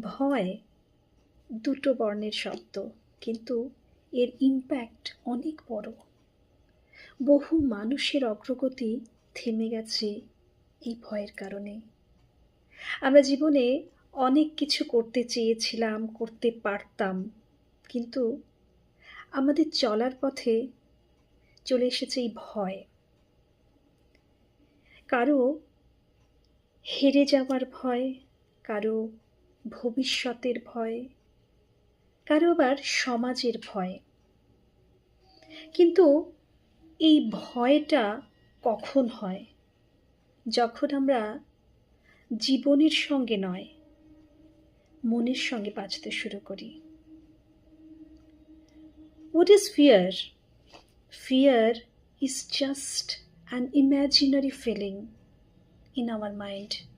ভয় দুটো বর্ণের শব্দ, কিন্তু এর ইম্প্যাক্ট অনেক বড়। বহু মানুষের অগ্রগতি থেমে গেছে এই ভয়ের কারণে। আমরা জীবনে অনেক কিছু করতে চেয়েছিলাম, করতে পারতাম, কিন্তু আমাদের চলার পথে চলে এসেছে এই ভয়। কারো হেরে যাওয়ার ভয়, কারো ভবিষ্যতের ভয়, কারো আবার সমাজের ভয়। কিন্তু এই ভয়টা কখন হয়? যখন আমরা জীবনের সঙ্গে নয়, মনের সঙ্গে বাঁচতে শুরু করি। What is fear? Fear is just an imaginary feeling in our mind.